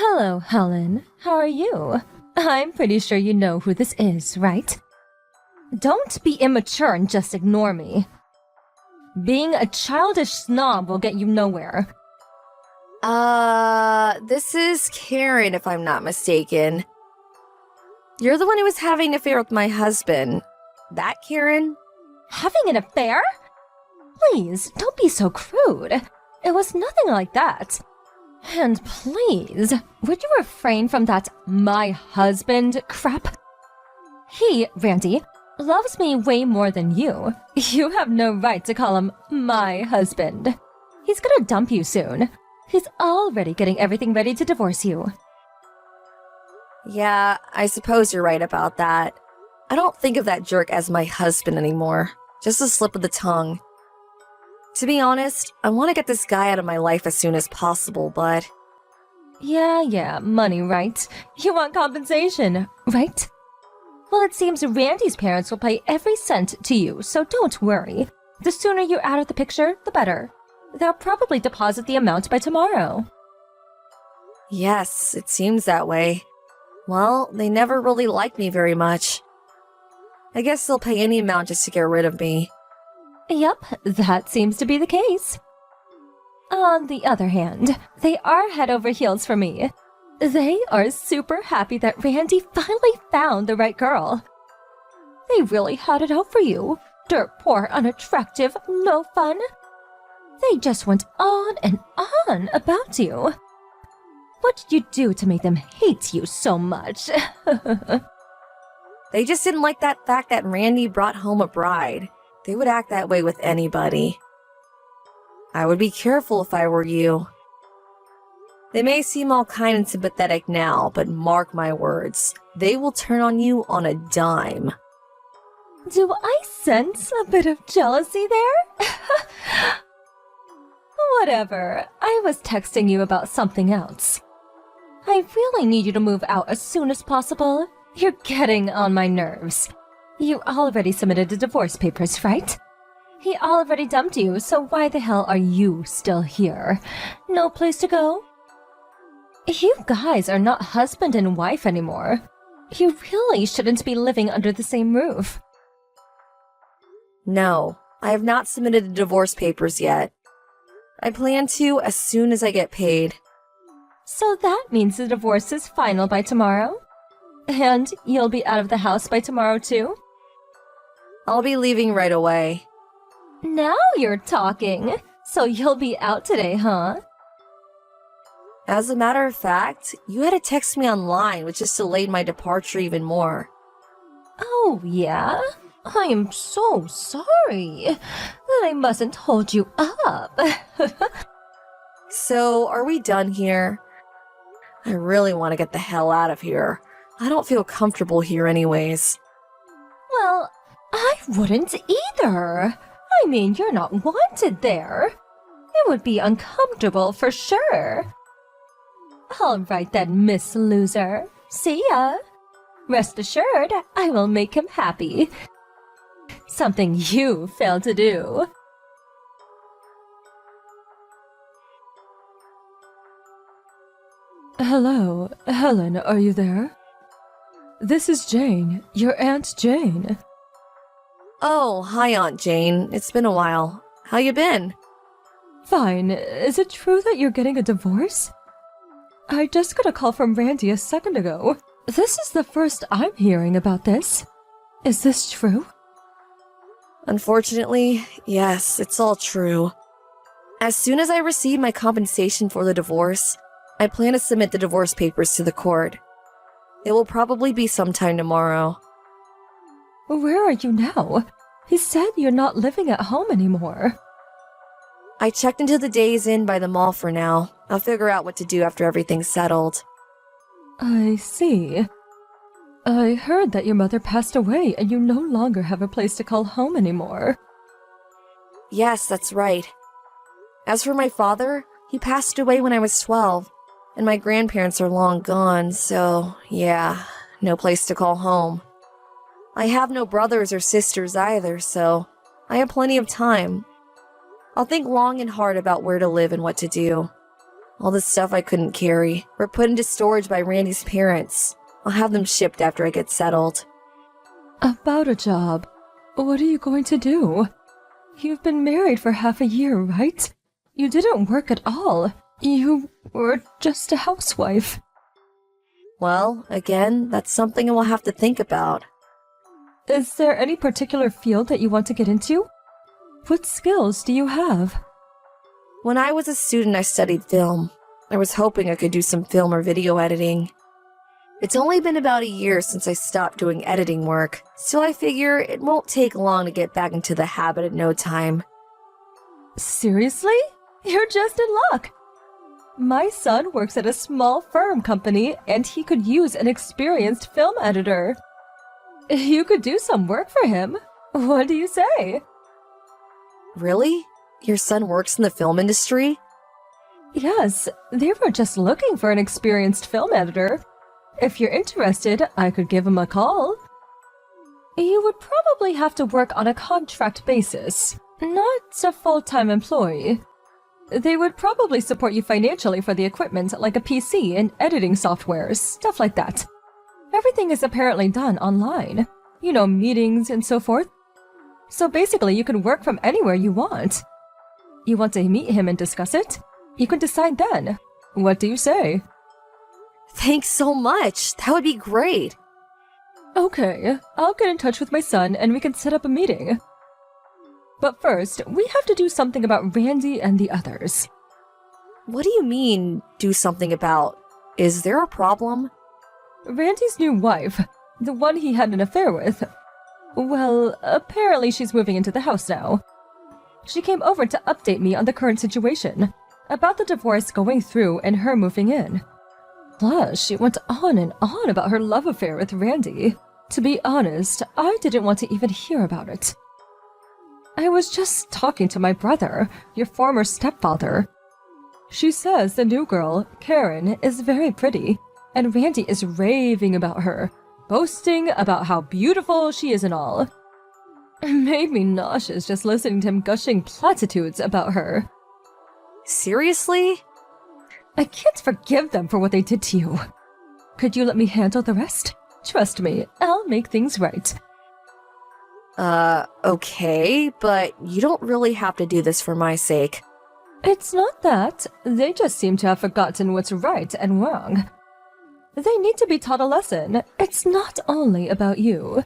Hello, Helen. How are you? I'm pretty sure you know who this is, right? Don't be immature and just ignore me. Being a childish snob will get you nowhere. This is Karen, if I'm not mistaken. You're the one who was having an affair with my husband. That Karen? Having an affair? Please, don't be so crude. It was nothing like that. And please, would you refrain from that "my husband" crap? He, Randy, loves me way more than you. You have no right to call him my husband. He's gonna dump you soon. He's already getting everything ready to divorce you. Yeah, I suppose you're right about that. I don't think of that jerk as my husband anymore. Just a slip of the tongue. To be honest, I want to get this guy out of my life as soon as possible, but... Yeah, money, right? You want compensation, right? Well, it seems Randy's parents will pay every cent to you, so don't worry. The sooner you're out of the picture, the better. They'll probably deposit the amount by tomorrow. Yes, it seems that way. Well, they never really liked me very much. I guess they'll pay any amount just to get rid of me. Yep, that seems to be the case. On the other hand, they are head over heels for me. They are super happy that Randy finally found the right girl. They really had it out for you. Dirt poor, unattractive, no fun. They just went on and on about you. What did you do to make them hate you so much? They just didn't like that fact that Randy brought home a bride. They would act that way with anybody. I would be careful if I were you. They may seem all kind and sympathetic now, but mark my words, they will turn on you on a dime. Do I sense a bit of jealousy there? Whatever, I was texting you about something else. I really need you to move out as soon as possible. You're getting on my nerves. You already submitted the divorce papers, right? He already dumped you, so why the hell are you still here? No place to go? You guys are not husband and wife anymore. You really shouldn't be living under the same roof. No, I have not submitted the divorce papers yet. I plan to as soon as I get paid. So that means the divorce is final by tomorrow? And you'll be out of the house by tomorrow too? I'll be leaving right away. Now you're talking. So you'll be out today, huh? As a matter of fact, you had to text me online, which just delayed my departure even more. Oh, yeah? I am so sorry that I mustn't hold you up. So, are we done here? I really want to get the hell out of here. I don't feel comfortable here anyways. Well, I wouldn't either. I mean, you're not wanted there. It would be uncomfortable for sure. All right then, Miss Loser. See ya. Rest assured, I will make him happy. Something you failed to do. Hello, Helen, are you there? This is Jane, your Aunt Jane. Oh, hi Aunt Jane. It's been a while. How you been? Fine. Is it true that you're getting a divorce? I just got a call from Randy a second ago. This is the first I'm hearing about this. Is this true? Unfortunately, yes, it's all true. As soon as I receive my compensation for the divorce, I plan to submit the divorce papers to the court. It will probably be sometime tomorrow. Where are you now? He said you're not living at home anymore. I checked into the Days Inn by the mall for now. I'll figure out what to do after everything's settled. I see. I heard that your mother passed away and you no longer have a place to call home anymore. Yes, that's right. As for my father, he passed away when I was 12, and my grandparents are long gone, so yeah, no place to call home. I have no brothers or sisters either, so I have plenty of time. I'll think long and hard about where to live and what to do. All the stuff I couldn't carry were put into storage by Randy's parents. I'll have them shipped after I get settled. About a job. What are you going to do? You've been married for half a year, right? You didn't work at all. You were just a housewife. Well, again, that's something I will have to think about. Is there any particular field that you want to get into? What skills do you have? When I was a student, I studied film. I was hoping I could do some film or video editing. It's only been about a year since I stopped doing editing work, so I figure it won't take long to get back into the habit in no time. Seriously? You're just in luck. My son works at a small firm company, and he could use an experienced film editor. You could do some work for him. What do you say? Really? Your son works in the film industry? Yes, they were just looking for an experienced film editor. If you're interested, I could give him a call. You would probably have to work on a contract basis, not a full-time employee. They would probably support you financially for the equipment, like a PC and editing softwares, stuff like that. Everything is apparently done online. You know, meetings and so forth. So basically, you can work from anywhere you want. You want to meet him and discuss it? You can decide then. What do you say? Thanks so much. That would be great. Okay, I'll get in touch with my son and we can set up a meeting. But first, we have to do something about Randy and the others. What do you mean, do something about? Is there a problem? Randy's new wife, the one he had an affair with, well, apparently she's moving into the house now. She came over to update me on the current situation, about the divorce going through and her moving in. Plus, she went on and on about her love affair with Randy. To be honest, I didn't want to even hear about it. I was just talking to my brother, your former stepfather. She says the new girl, Karen, is very pretty, and Randy is raving about her, boasting about how beautiful she is and all. It made me nauseous just listening to him gushing platitudes about her. Seriously? I can't forgive them for what they did to you. Could you let me handle the rest? Trust me, I'll make things right. Okay, but you don't really have to do this for my sake. It's not that. They just seem to have forgotten what's right and wrong. They need to be taught a lesson. It's not only about you.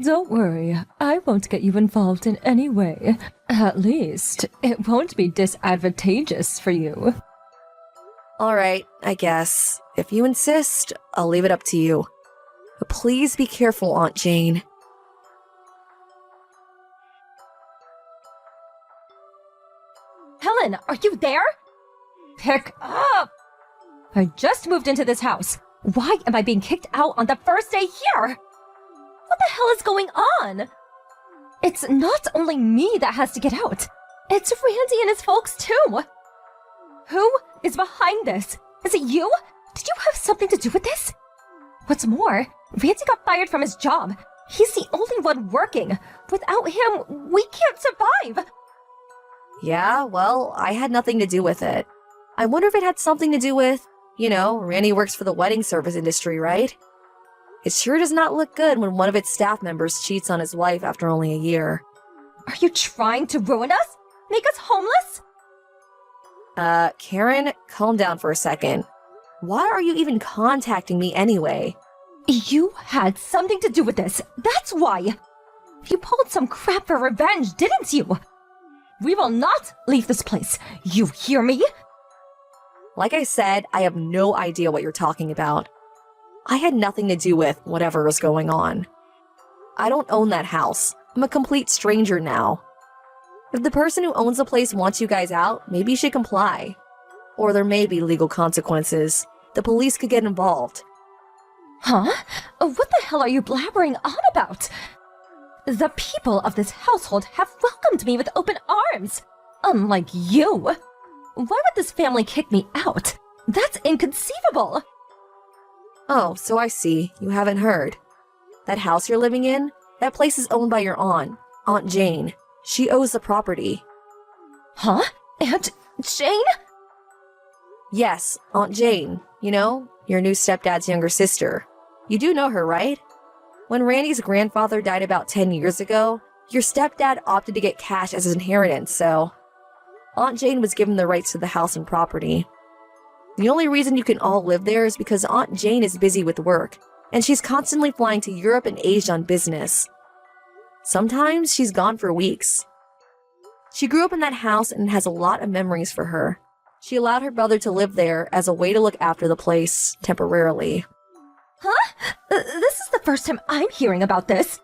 Don't worry, I won't get you involved in any way. At least, it won't be disadvantageous for you. Alright, I guess. If you insist, I'll leave it up to you. But please be careful, Aunt Jane. Helen, are you there? Pick up! I just moved into this house. Why am I being kicked out on the first day here? What the hell is going on? It's not only me that has to get out. It's Randy and his folks too. Who is behind this? Is it you? Did you have something to do with this? What's more, Randy got fired from his job. He's the only one working. Without him, we can't survive. Yeah, well, I had nothing to do with it. I wonder if it had something to do with, Randy works for the wedding service industry, right? It sure does not look good when one of its staff members cheats on his wife after only a year. Are you trying to ruin us? Make us homeless? Karen, calm down for a second. Why are you even contacting me anyway? You had something to do with this. That's why. You pulled some crap for revenge, didn't you? We will not leave this place. You hear me? Like I said, I have no idea what you're talking about. I had nothing to do with whatever was going on. I don't own that house. I'm a complete stranger now. If the person who owns the place wants you guys out, maybe you should comply. Or there may be legal consequences. The police could get involved. Huh? What the hell are you blabbering on about? The people of this household have welcomed me with open arms. Unlike you. Why would this family kick me out? That's inconceivable. Oh, so I see. You haven't heard. That house you're living in? That place is owned by your Aunt Jane. She owes the property. Huh? Aunt Jane? Yes, Aunt Jane. You know, your new stepdad's younger sister. You do know her, right? When Randy's grandfather died about 10 years ago, your stepdad opted to get cash as his inheritance, so Aunt Jane was given the rights to the house and property. The only reason you can all live there is because Aunt Jane is busy with work, and she's constantly flying to Europe and Asia on business. Sometimes she's gone for weeks. She grew up in that house and has a lot of memories for her. She allowed her brother to live there as a way to look after the place temporarily. Huh? This is the first time I'm hearing about this.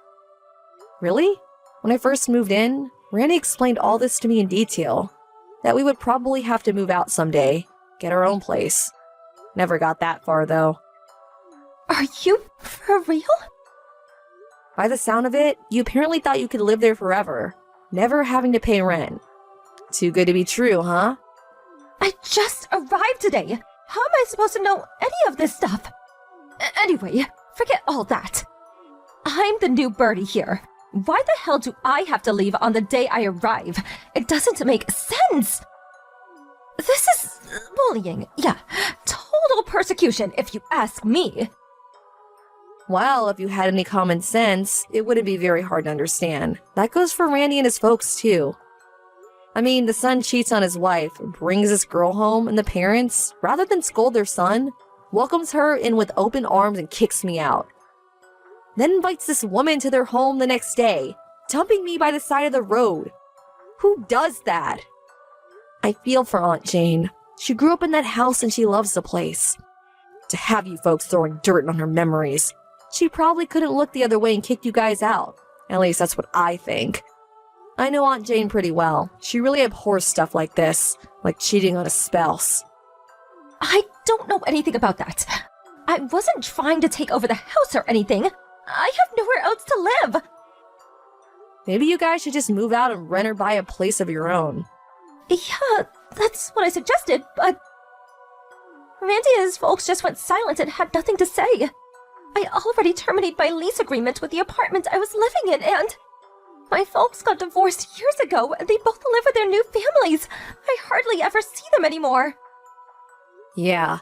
Really? When I first moved in, Randy explained all this to me in detail. That we would probably have to move out someday, get our own place. Never got that far, though. Are you for real? By the sound of it, you apparently thought you could live there forever, never having to pay rent. Too good to be true, huh? I just arrived today. How am I supposed to know any of this stuff? Anyway, forget all that. I'm the new birdie here. Why the hell do I have to leave on the day I arrive? It doesn't make sense. This is bullying. Yeah, total persecution if you ask me. Well, if you had any common sense, it wouldn't be very hard to understand. That goes for Randy and his folks, too. I mean, the son cheats on his wife, brings this girl home, and the parents, rather than scold their son, welcomes her in with open arms and kicks me out. Then invites this woman to their home the next day, dumping me by the side of the road. Who does that? I feel for Aunt Jane. She grew up in that house and she loves the place. To have you folks throwing dirt on her memories, she probably couldn't look the other way and kick you guys out. At least that's what I think. I know Aunt Jane pretty well. She really abhors stuff like this, like cheating on a spouse. I don't know anything about that. I wasn't trying to take over the house or anything. I have nowhere else to live. Maybe you guys should just move out and rent or buy a place of your own. Yeah, that's what I suggested, but Randy and his folks just went silent and had nothing to say. I already terminated my lease agreement with the apartment I was living in, and my folks got divorced years ago, and they both live with their new families. I hardly ever see them anymore. Yeah.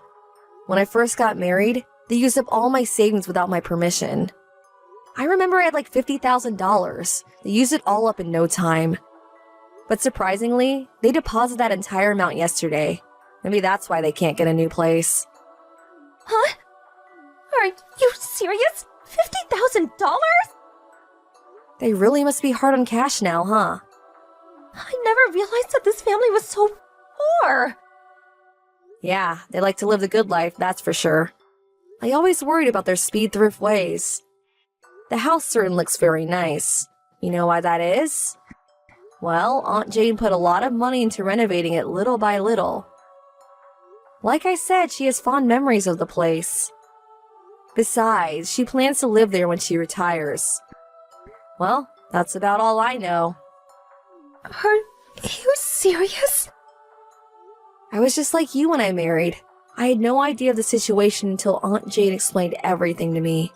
When I first got married, they used up all my savings without my permission. I remember I had like $50,000. They used it all up in no time. But surprisingly, they deposited that entire amount yesterday. Maybe that's why they can't get a new place. Huh? Are you serious? $50,000? They really must be hard on cash now, huh? I never realized that this family was so poor. Yeah, they like to live the good life, that's for sure. I always worried about their speed thrift ways. The house certainly looks very nice. You know why that is? Well, Aunt Jane put a lot of money into renovating it little by little. Like I said, she has fond memories of the place. Besides, she plans to live there when she retires. Well, that's about all I know. Are you serious? I was just like you when I married. I had no idea of the situation until Aunt Jane explained everything to me.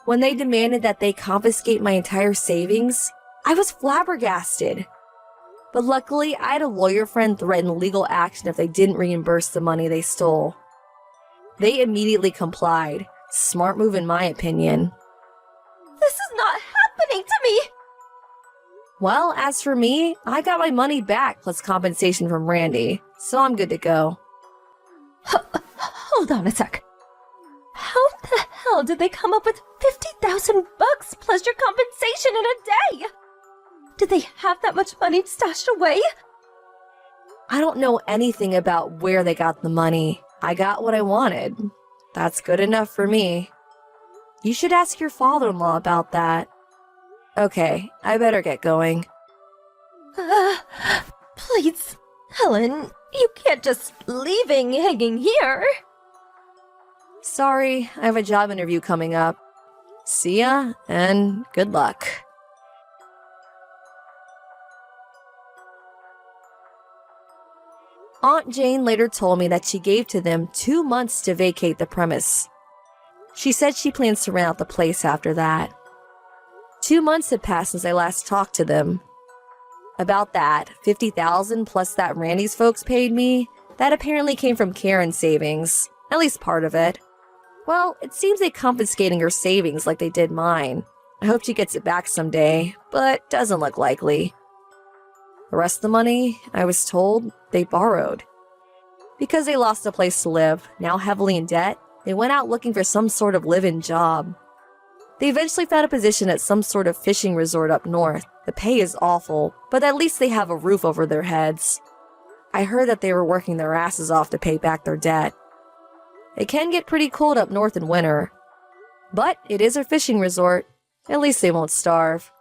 When they demanded that they confiscate my entire savings, I was flabbergasted. But luckily, I had a lawyer friend threaten legal action if they didn't reimburse the money they stole. They immediately complied. Smart move in my opinion. This is not happening to me! Well, as for me, I got my money back plus compensation from Randy, so I'm good to go. Hold on a sec. How the hell did they come up with $50,000 plus your compensation in a day? Did they have that much money stashed away? I don't know anything about where they got the money. I got what I wanted. That's good enough for me. You should ask your father-in-law about that. Okay, I better get going. Please, Helen, you can't just leaving hanging here. Sorry, I have a job interview coming up. See ya, and good luck. Aunt Jane later told me that she gave to them 2 months to vacate the premise. She said she plans to rent out the place after that. 2 months had passed since I last talked to them. About that, $50,000 plus that Randy's folks paid me, That apparently came from Karen's savings, at least part of it. Well, it seems they confiscating her savings like they did mine. I hope she gets it back someday, but doesn't look likely. The rest of the money, I was told, they borrowed. Because they lost a place to live, now heavily in debt, they went out looking for some sort of live-in job. They eventually found a position at some sort of fishing resort up north. The pay is awful, but at least they have a roof over their heads. I heard that they were working their asses off to pay back their debt. It can get pretty cold up north in winter. But it is a fishing resort. At least they won't starve.